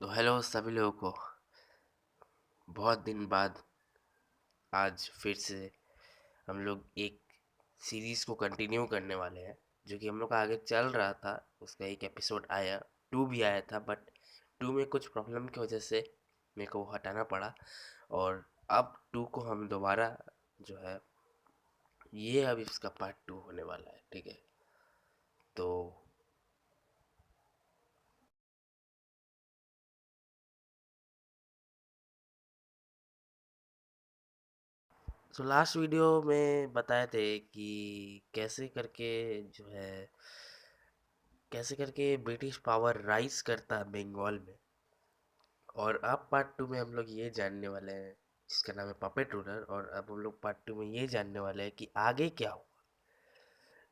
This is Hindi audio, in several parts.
तो हेलो सभी लोगों को। बहुत दिन बाद आज फिर से हम लोग एक सीरीज़ को कंटिन्यू करने वाले हैं, जो कि हम लोग का आगे चल रहा था। उसका एक एपिसोड आया, टू भी आया था, बट टू में कुछ प्रॉब्लम की वजह से मेरे को वो हटाना पड़ा। और अब टू को हम दोबारा जो है, ये अब इसका पार्ट टू होने वाला है, ठीक है। तो लास्ट वीडियो में बताए थे कि कैसे करके जो है, कैसे करके ब्रिटिश पावर राइज करता है बंगाल में। और अब पार्ट टू में हम लोग ये जानने वाले हैं, जिसका नाम है पपेट रूलर। और अब हम लोग पार्ट टू में ये जानने वाले हैं कि आगे क्या हो।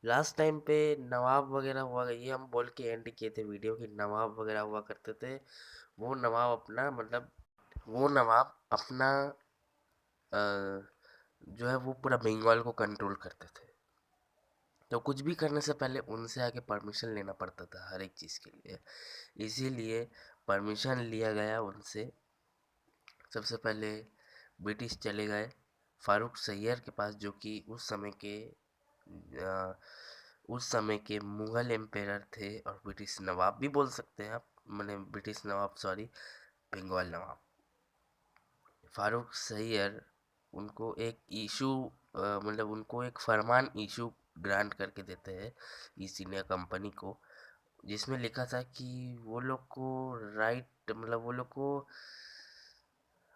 लास्ट टाइम पे नवाब वगैरह हुआ, ये हम बोल के एंड किए थे वीडियो कि नवाब वगैरह हुआ करते थे। वो नवाब अपना मतलब वो नवाब अपना अ, जो है वो पूरा बंगाल को कंट्रोल करते थे। तो कुछ भी करने से पहले उनसे आके परमिशन लेना पड़ता था हर एक चीज़ के लिए। इसीलिए परमिशन लिया गया उनसे। सबसे पहले ब्रिटिश चले गए फारूक सैयर के पास, जो कि अ, उस समय के मुगल एम्पेरर थे और ब्रिटिश नवाब भी बोल सकते हैं आप, मैंने ब्रिटिश नवाब सॉरी, बंगाल नवाब फारूक सैयर उनको एक इशू मतलब उनको एक फरमान इशू ग्रांट करके देते हैं ईस्ट इंडिया कंपनी को, जिसमें लिखा था कि वो लोग को राइट, मतलब वो लोग को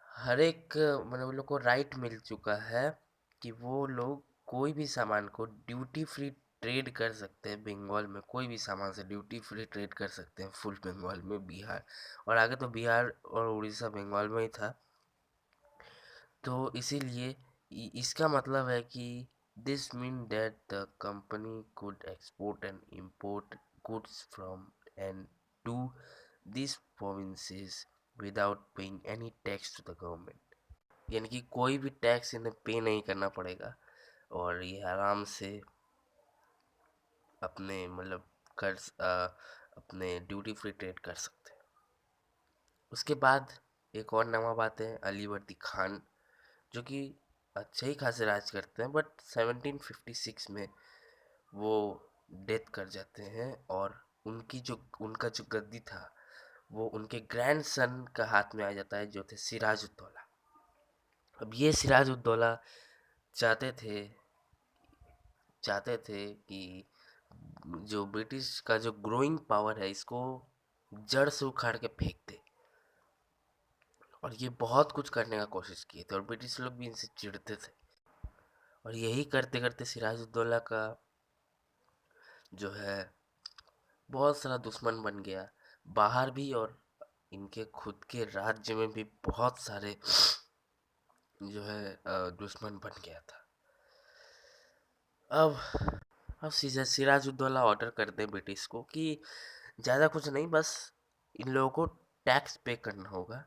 हर एक मतलब उन लोग को राइट मिल चुका है कि वो लोग कोई भी सामान को ड्यूटी फ्री ट्रेड कर सकते हैं। बंगाल में कोई भी सामान से ड्यूटी फ्री ट्रेड कर सकते हैं, फुल बंगाल में, बिहार और आगे तो बिहार और उड़ीसा बंगाल में ही था। तो इसीलिए इसका मतलब है कि this mean that the company could export and import goods from and to these provinces without paying any tax to the government। यानी कि कोई भी टैक्स इन्हें पे नहीं करना पड़ेगा और ये आराम से अपने मतलब कर अपने ड्यूटी फ्री ट्रेड कर सकते हैं। उसके बाद एक और नवाब आते हैं, अलीवर्दी खान, जो कि अच्छे ही खासे राज करते हैं, बट 1756 में वो डेथ कर जाते हैं। और उनका जो गद्दी था वो उनके ग्रैंडसन का हाथ में आ जाता है, जो थे सिराजुद्दौला। अब ये सिराजुद्दौला चाहते थे चाहते थे कि जो ब्रिटिश का जो ग्रोइंग पावर है, इसको जड़ से उखाड़ के फेंक दे। और ये बहुत कुछ करने का कोशिश किए थे और ब्रिटिश लोग भी इनसे चिढ़ते थे। और यही करते करते सिराजुद्दौला का जो है बहुत सारा दुश्मन बन गया, बाहर भी और इनके खुद के राज्य में भी बहुत सारे जो है दुश्मन बन गया था। अब अब सिराजुद्दौला ऑर्डर कर दे ब्रिटिश को कि ज़्यादा कुछ नहीं, बस इन लोगों को टैक्स पे करना होगा,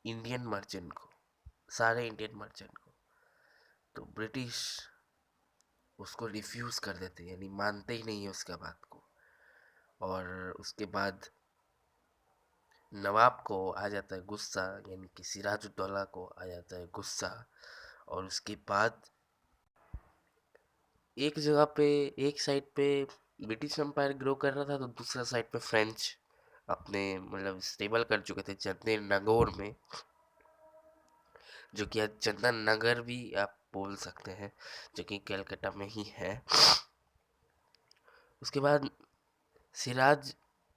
इंडियन मर्चेंट को, सारे इंडियन मर्चेंट को। तो ब्रिटिश उसको रिफ्यूज़ कर देते, यानी मानते ही नहीं है उसका बात को। और उसके बाद नवाब को आ जाता है गुस्सा, यानी कि सिराजुद्दौला को आ जाता है गुस्सा। और उसके बाद एक जगह पे, एक साइड पे ब्रिटिश एम्पायर ग्रो कर रहा था, तो दूसरा साइड पे फ्रेंच अपने मतलब स्टेबल कर चुके थे चंदन नगौर में, जो कि आज चंदन नगर भी आप बोल सकते हैं, जो कि कलकत्ता में ही है। उसके बाद सिराज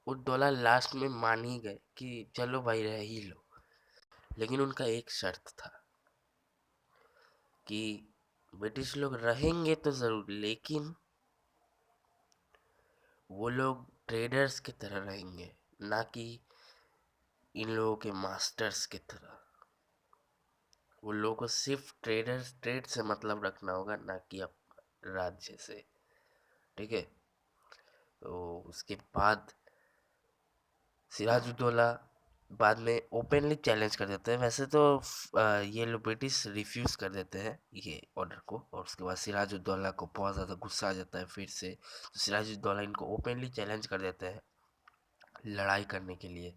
उद्दौला लास्ट में मान ही गए कि चलो भाई रह ही लो, लेकिन उनका एक शर्त था कि ब्रिटिश लोग रहेंगे तो ज़रूर, लेकिन वो लोग ट्रेडर्स की तरह रहेंगे, ना कि इन लोगों के मास्टर्स की तरह। वो लोगों को सिर्फ ट्रेड से मतलब रखना होगा, ना कि अब राज्य से, ठीक है। तो उसके बाद सिराजुद्दौला बाद में ओपनली चैलेंज कर देते हैं। वैसे तो ये लोग ब्रिटिश रिफ्यूज़ कर देते हैं ये ऑर्डर को, और उसके बाद सिराजुद्दौला को बहुत ज़्यादा गुस्सा आ जाता है फिर से। तो सिराजुद्दौला इनको ओपनली चैलेंज कर देते हैं लड़ाई करने के लिए,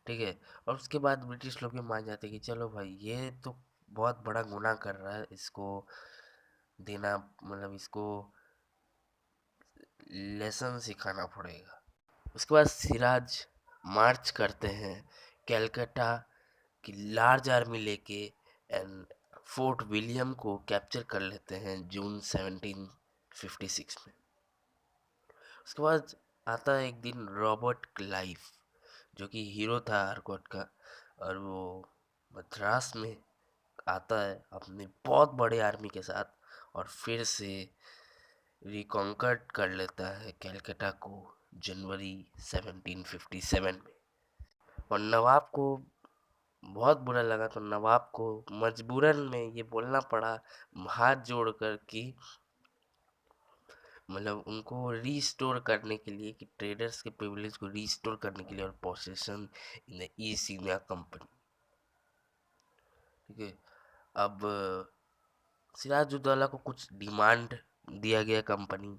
ठीक है। और उसके बाद ब्रिटिश लोग भी मान जाते कि चलो भाई ये तो बहुत बड़ा गुनाह कर रहा है, इसको देना मतलब इसको लेसन सिखाना पड़ेगा। उसके बाद सिराज मार्च करते हैं कैलकाटा की लार्ज आर्मी लेके एंड फोर्ट विलियम को कैप्चर कर लेते हैं जून 1756 में। उसके बाद आता है एक दिन रॉबर्ट क्लाइव, जो कि हीरो था आर्कॉट का, और वो मद्रास में आता है अपने बहुत बड़े आर्मी के साथ और फिर से रिकॉन्कर्ड कर लेता है कैलकाटा को जनवरी 1757 में। और नवाब को बहुत बुरा लगा, तो नवाब को मजबूरन में ये बोलना पड़ा हाथ जोड़कर कि मतलब उनको रीस्टोर करने के लिए, कि ट्रेडर्स के प्रिविलेज को रीस्टोर करने के लिए, और possession in the East India company. ठीक है। अब सिराजुद्दौला को कुछ डिमांड दिया गया कंपनी,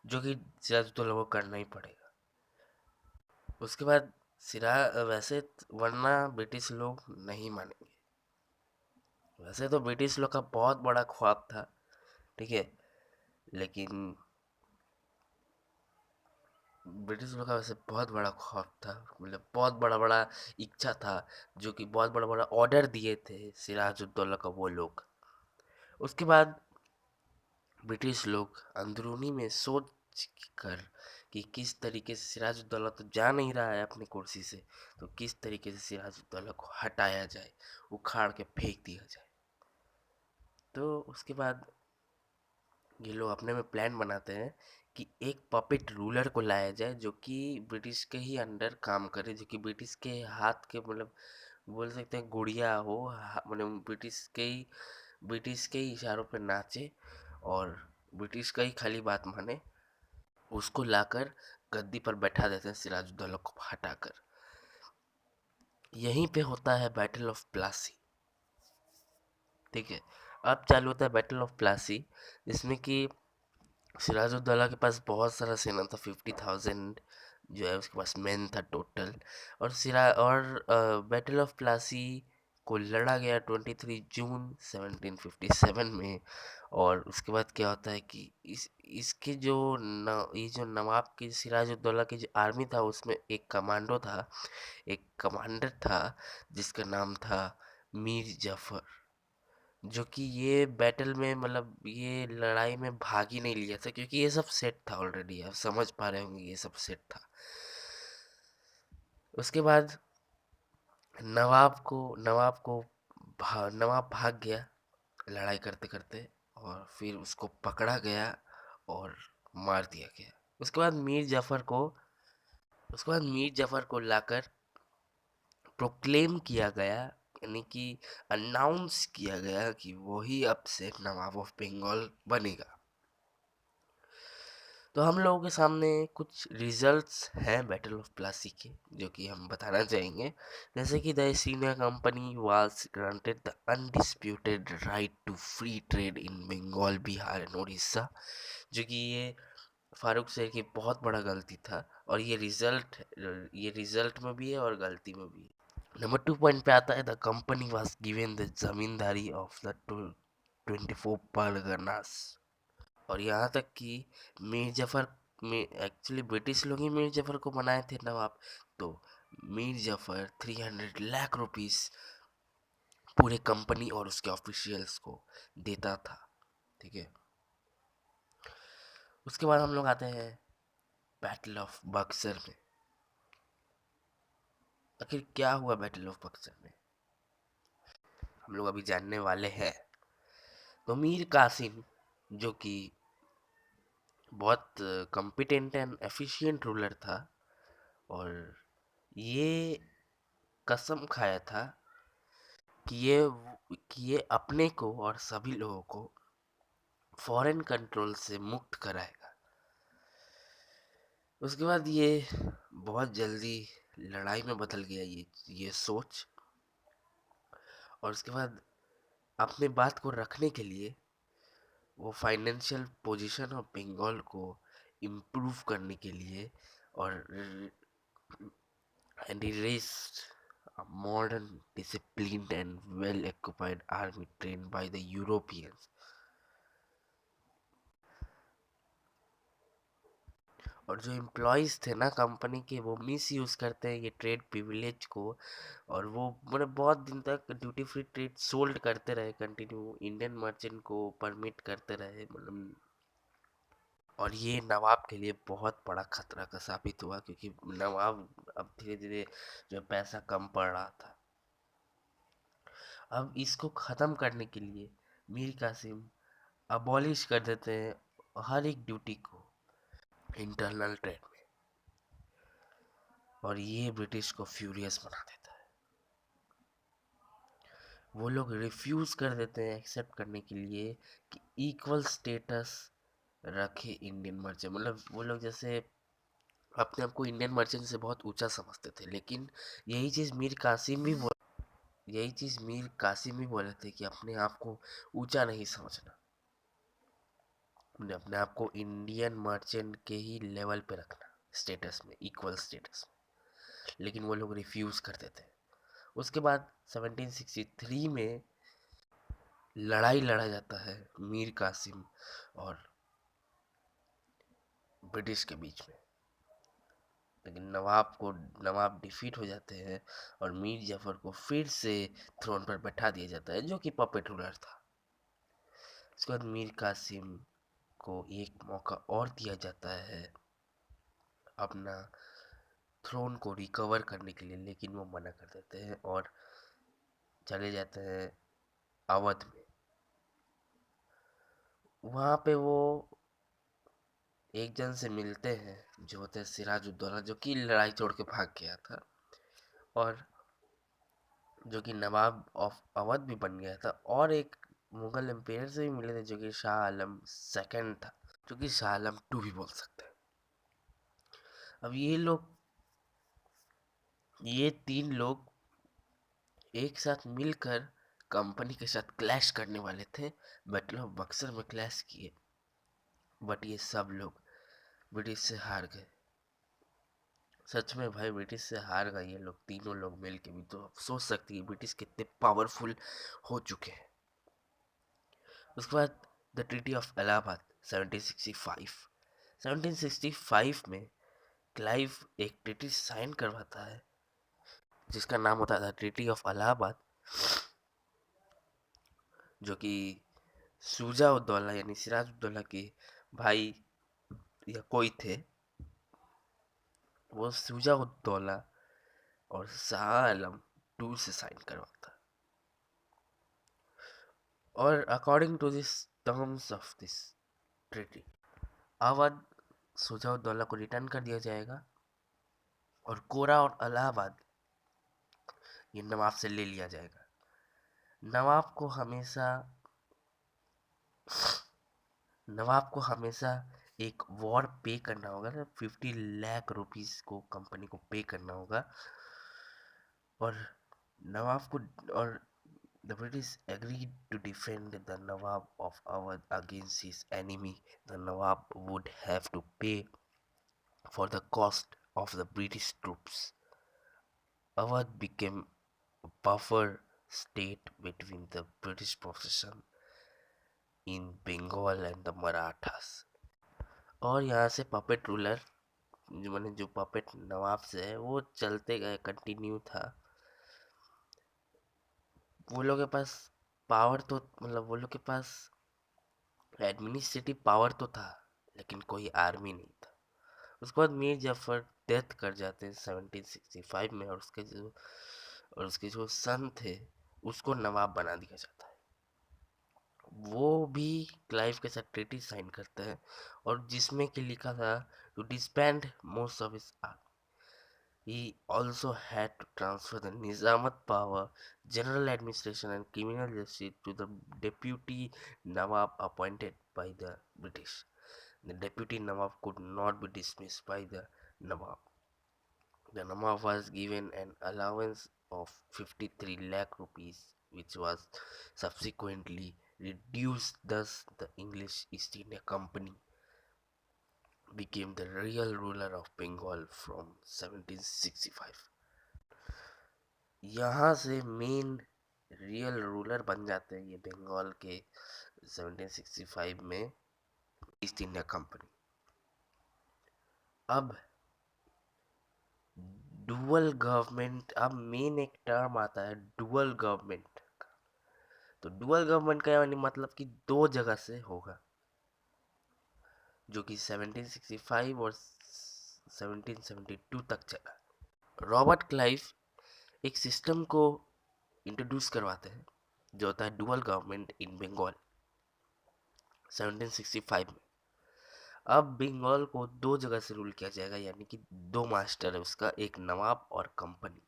जो कि सिराजुद्दौला को करना ही पड़ेगा। उसके बाद सिरा वैसे वरना ब्रिटिश लोग नहीं मानेंगे। वैसे तो ब्रिटिश लोग का बहुत बड़ा ख्वाब था, ठीक है, लेकिन ब्रिटिश लोग का वैसे बहुत बड़ा ख्वाब था, मतलब बहुत बड़ा बड़ा इच्छा था, जो कि बहुत बड़ा बड़ा ऑर्डर दिए थे सिराजुद्दौला का वो लोग। उसके बाद ब्रिटिश लोग अंदरूनी में सोच कर कि किस तरीके से सिराजुद्दौला तो जा नहीं रहा है अपनी कुर्सी से, तो किस तरीके से सिराजुद्दौला को हटाया जाए, उखाड़ के फेंक दिया जाए। तो उसके बाद ये लोग अपने में प्लान बनाते हैं कि एक पपेट रूलर को लाया जाए, जो कि ब्रिटिश के ही अंडर काम करे, जो कि ब्रिटिश के हाथ के मतलब बोल सकते हैं गुड़िया हो, मतलब ब्रिटिश के ही इशारों पर नाचे और ब्रिटिश का ही खाली बात माने। उसको लाकर गद्दी पर बैठा देते हैं सिराजुद्दौला को हटाकर। यहीं पे होता है बैटल ऑफ प्लासी। ठीक है। अब चालू होता है बैटल ऑफ प्लासी, जिसमें कि सिराजुद्दौला के पास बहुत सारा सेना था, 50,000 जो है उसके पास मैन था टोटल। और बैटल ऑफ प्लासी को लड़ा गया 23 जून 1757 में। और उसके बाद क्या होता है कि इसके जो ये जो नवाब की सिराजुद्दौला की जो आर्मी था, उसमें एक कमांडो था, एक कमांडर था, जिसका नाम था मीर जफर, जो कि ये बैटल में मतलब ये लड़ाई में भाग ही नहीं लिया था, क्योंकि ये सब सेट था ऑलरेडी, आप समझ पा रहे होंगे ये सब सेट था। उसके बाद नवाब भाग गया लड़ाई करते करते, और फिर उसको पकड़ा गया और मार दिया गया। उसके बाद मीर जफर को लाकर प्रोक्लेम किया गया, यानी कि अनाउंस किया गया कि वही अब से नवाब ऑफ बंगाल बनेगा। तो हम लोगों के सामने कुछ रिजल्ट्स हैं बैटल ऑफ प्लासी के, जो कि हम बताना चाहेंगे। जैसे कि the East India Company was granted the undisputed right to free trade in Bengal, Bihar and Orissa, जो कि ये फारूक शेर की बहुत बड़ा गलती था, और ये रिजल्ट में भी है और गलती में भी है। नंबर 2 पॉइंट पे आता है the company was given the zamindari of the 24 Parganas. और यहाँ तक कि मीर जफर में एक्चुअली ब्रिटिश लोग ही मीर जफर को बनाए थे नवाब। तो मीर जफर 300 लाख रुपीस पूरे कंपनी और उसके ऑफिशियल्स को देता था। ठीक है। उसके बाद हम लोग आते हैं बैटल ऑफ बक्सर में। आखिर क्या हुआ बैटल ऑफ बक्सर में, हम लोग अभी जानने वाले हैं। तो मीर कासिम, जो कि बहुत कॉम्पिटेंट एंड एफिशिएंट रूलर था, और ये कसम खाया था कि ये अपने को और सभी लोगों को फॉरेन कंट्रोल से मुक्त कराएगा। उसके बाद ये बहुत जल्दी लड़ाई में बदल गया ये सोच। और उसके बाद अपने बात को रखने के लिए वो फाइनेंशियल पोजीशन ऑफ बंगाल को इम्प्रूव करने के लिए और and he raised a modern, disciplined, and well occupied army trained by the Europeans. और जो एम्प्लॉयज़ थे ना कंपनी के, वो मिस यूज़ करते हैं ये ट्रेड प्रिविलेज को, और वो मतलब बहुत दिन तक ड्यूटी फ्री ट्रेड सोल्ड करते रहे, कंटिन्यू इंडियन मर्चेंट को परमिट करते रहे, मतलब। और ये नवाब के लिए बहुत बड़ा खतरा का साबित हुआ, क्योंकि नवाब अब धीरे धीरे जो पैसा कम पड़ रहा था। अब इसको ख़त्म करने के लिए मीर कासिम अबॉलिश कर देते हैं हर एक ड्यूटी को इंटरनल ट्रेड में, और ये ब्रिटिश को फ्यूरियस बना देता है। वो लोग रिफ्यूज़ कर देते हैं एक्सेप्ट करने के लिए कि इक्वल स्टेटस रखे इंडियन मर्चेंट, मतलब वो लोग जैसे अपने आप को इंडियन मर्चेंट से बहुत ऊंचा समझते थे, लेकिन यही चीज़ मीर कासिम भी बोल यही चीज़ मीर कासिम भी बोले थे कि अपने आप को ऊंचा नहीं समझना, अपने आप को इंडियन मर्चेंट के ही लेवल पे रखना, स्टेटस में, इक्वल स्टेटस में। लेकिन वो लोग रिफ्यूज़ करते थे। उसके बाद 1763 में लड़ाई लड़ा जाता है मीर कासिम और ब्रिटिश के बीच में, लेकिन नवाब डिफीट हो जाते हैं, और मीर जाफर को फिर से थ्रोन पर बैठा दिया जाता है, जो कि पपेट रूलर था। उसके बाद मीर कासिम को एक मौका और दिया जाता है अपना थ्रोन को रिकवर करने के लिए, लेकिन वो मना कर देते हैं और चले जाते हैं अवध में। वहाँ पे वो एक जन से मिलते हैं जो होते हैं सिराजुद्दौला, जो कि लड़ाई छोड़ के भाग गया था, और जो कि नवाब ऑफ अवध भी बन गया था, और एक मुगल एम्पायर से भी मिले थे जो कि शाह आलम सेकंड था, जो कि शाह आलम टू भी बोल सकते हैं। अब ये तीन लोग एक साथ मिलकर कंपनी के साथ क्लैश करने वाले थे, बैटल ऑफ बक्सर में क्लैश किए, बट ये सब लोग ब्रिटिश से हार गए। सच में भाई, ब्रिटिश से हार गए ये लोग, तीनों लोग मिल के भी, तो आप सोच सकते हैं ब्रिटिश कितने पावरफुल हो चुके हैं। उसके बाद द ट्रीटी ऑफ इलाहाबाद 1765। 1765 में क्लाइव एक ट्रीटी साइन करवाता है जिसका नाम होता था ट्रीटी ऑफ इलाहाबाद, जो कि शुजा उद्दौला यानी सिराज उद्दौला के भाई या कोई थे, वो शुजा उद्दौला और शाह आलम टू से साइन करवाता। और according to this terms of this treaty, Awadh Shuja Uddaula को रिटर्न कर दिया जाएगा, और कोरा और इलाहाबाद ये नवाब से ले लिया जाएगा। नवाब को हमेशा नवाब को हमेशा एक वॉर पे करना होगा, 50 लाख रुपीस को कंपनी को पे करना होगा, और नवाब को और the British agreed to defend the Nawab of Awadh against his enemy. The Nawab would have to pay for the cost of the British troops. Awadh became a buffer state between the British possession in Bengal and the Marathas. और यहाँ से पपेट रूलर जो पपेट नवाब से है वो चलते गए, कंटिन्यू था। वो लोग के पास पावर तो मतलब वो लोग के पास एडमिनिस्ट्रेटिव पावर तो था, लेकिन कोई आर्मी नहीं था। उसके बाद मीर जाफर डेथ कर जाते हैं 1765 में, और उसके जो सन थे उसको नवाब बना दिया जाता है। वो भी क्लाइव के साथ ट्रीटी साइन करते हैं, और जिसमें कि लिखा था to disband most of his army. He also had to transfer the Nizamat power, general administration and criminal justice to the deputy Nawab appointed by the British. The deputy Nawab could not be dismissed by the Nawab. The Nawab was given an allowance of 53 lakh rupees, which was subsequently reduced. Thus, the English East India Company became the real ruler of Bengal from 1765. यहाँ से मेन रियल रूलर बन जाते हैं ये बंगाल के 1765 में ईस्ट इंडिया कंपनी। अब डुअल गवर्नमेंट, अब मेन एक टर्म आता है डुअल गवर्नमेंट। तो डुअल गवर्नमेंट का यानी मतलब कि दो जगह से होगा, जो कि 1765 और 1772 तक चला। रॉबर्ट क्लाइव एक सिस्टम को इंट्रोड्यूस करवाते हैं जो होता है डुअल गवर्नमेंट इन बंगाल 1765 में। अब बंगाल को दो जगह से रूल किया जाएगा, यानी कि दो मास्टर है उसका, एक नवाब और कंपनी।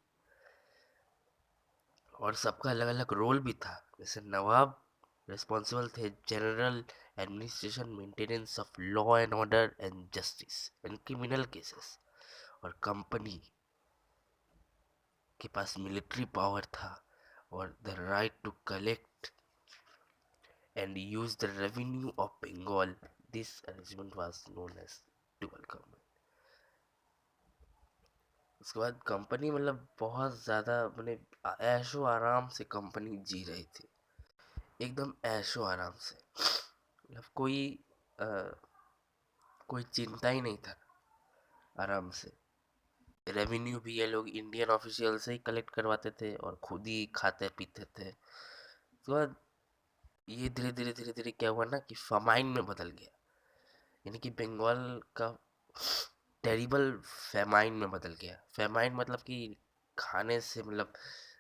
और सबका अलग अलग रोल भी था। जैसे नवाब रिस्पॉन्सिबल थे general administration, maintenance of law and order and justice in criminal cases. और कंपनी के पास मिलिट्री पावर था और the right to collect and use the revenue of Bengal. This arrangement was known as dual government. उसके बाद कंपनी मतलब बहुत ज़्यादा मैंने ऐशो आराम से कंपनी जी रही थी, एकदम ऐशो आराम से। मतलब अ, कोई चिंता ही नहीं था, आराम से। रेवेन्यू भी ये लोग इंडियन ऑफिशियल से ही कलेक्ट करवाते थे और खुद ही खाते पीते थे। उसके बाद ये धीरे धीरे धीरे धीरे क्या हुआ ना कि फमाइन में बदल गया, यानी कि बंगाल का टेरिबल फेमाइन में बदल गया। फेमाइन मतलब कि खाने से मतलब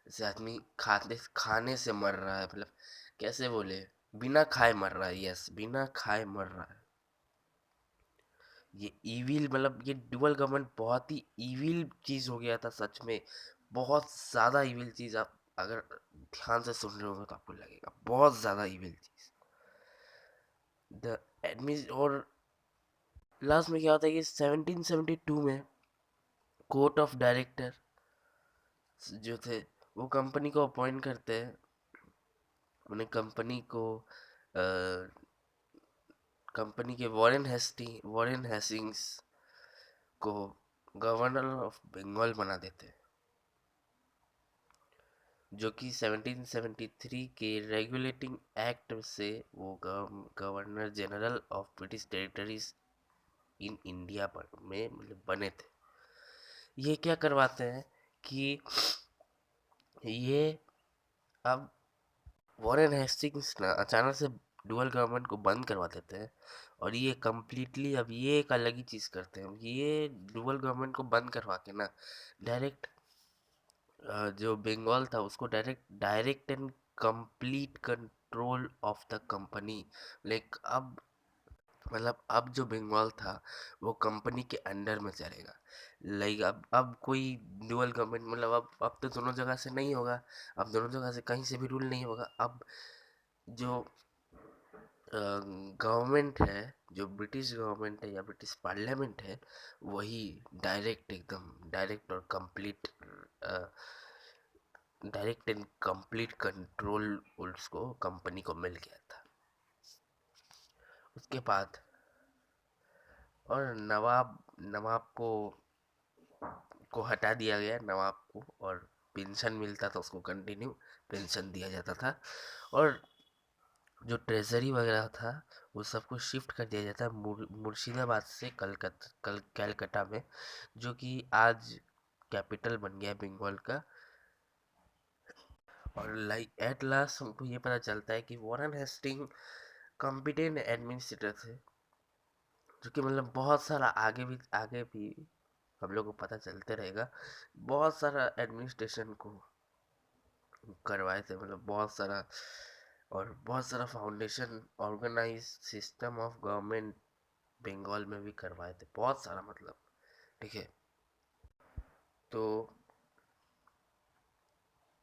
जैसे आदमी खाने से मर रहा है, मतलब कैसे बोले, बिना खाए मर रहा है। यस, बिना खाए मर रहा है। ये ईविल, मतलब ये डुअल गवर्नमेंट बहुत ही ईविल चीज हो गया था सच में। बहुत ज्यादा ईविल चीज। आप अगर ध्यान से सुन रहे हो तो आपको लगेगा बहुत ज्यादा ईविल चीज। द एडमिन और लास्ट में क्या होता है कि 1772 में कोर्ट ऑफ डायरेक्टर जो थे वो कंपनी को अपॉइंट करते हैं। उन्हें कंपनी के वॉरेन हेस्टिंग्स को गवर्नर ऑफ बंगाल बना देते हैं, जो कि 1773 के रेगुलेटिंग एक्ट से वो governor general of British territories in India पर में मतलब बने थे। ये क्या करवाते हैं कि ये अब वॉरेन हेस्टिंग्स ना अचानक से डुअल गवर्नमेंट को बंद करवा देते हैं। और ये कम्प्लीटली अब ये एक अलग ही चीज़ करते हैं। ये डुअल गवर्नमेंट को बंद करवा के ना डायरेक्ट जो बंगाल था उसको direct and complete control of the company. Like अब मतलब अब जो बंगाल था वो कंपनी के अंडर में चलेगा। लाइक अब कोई डुअल गवर्नमेंट मतलब अब तो दोनों जगह से नहीं होगा। अब दोनों जगह से कहीं से भी रूल नहीं होगा। अब जो गवर्नमेंट है, जो ब्रिटिश गवर्नमेंट है या ब्रिटिश पार्लियामेंट है, वही डायरेक्ट और complete direct and complete control उसको कंपनी को मिल गया था। उसके बाद और नवाब को हटा दिया गया, नवाब को। और पेंशन मिलता था उसको, कंटिन्यू पेंशन दिया जाता था। और जो ट्रेजरी वगैरह था वो सबको शिफ्ट कर दिया जाता है मुर्शिदाबाद से कलकत्ता में, जो कि आज कैपिटल बन गया बंगाल का। और लाइक एट लास्ट हमको ये पता चलता है कि वॉरेन हेस्टिंग कॉम्पिटेंट एडमिनिस्ट्रेटर थे, जो कि मतलब बहुत सारा आगे भी हम लोग को पता चलते रहेगा। बहुत सारा एडमिनिस्ट्रेशन को करवाए थे, मतलब बहुत सारा। और बहुत सारा foundation organise system of government Bengal में भी करवाए थे, बहुत सारा मतलब। ठीक है, तो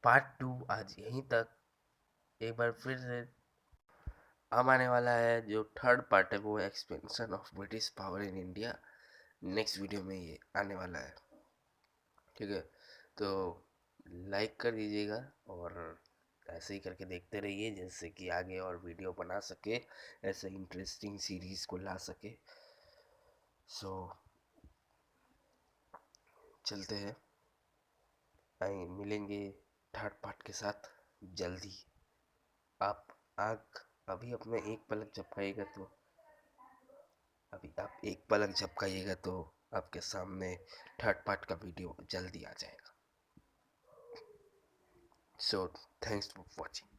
पार्ट 2 आज यहीं तक। एक बार फिर से अब आने वाला है जो थर्ड पार्ट है, वो expansion of British power in India. Next video में ये आने वाला है। ठीक है, तो लाइक कर दीजिएगा और ऐसे ही करके देखते रहिए, जैसे कि आगे और वीडियो बना सके, ऐसे इंटरेस्टिंग सीरीज को ला सके। सो चलते हैं, मिलेंगे थर्ड पार्ट के साथ जल्दी। आप आँख अभी अपने एक पलक झपकाइएगा तो आपके सामने थर्ड पार्ट का वीडियो जल्दी आ जाएगा। So thanks for watching.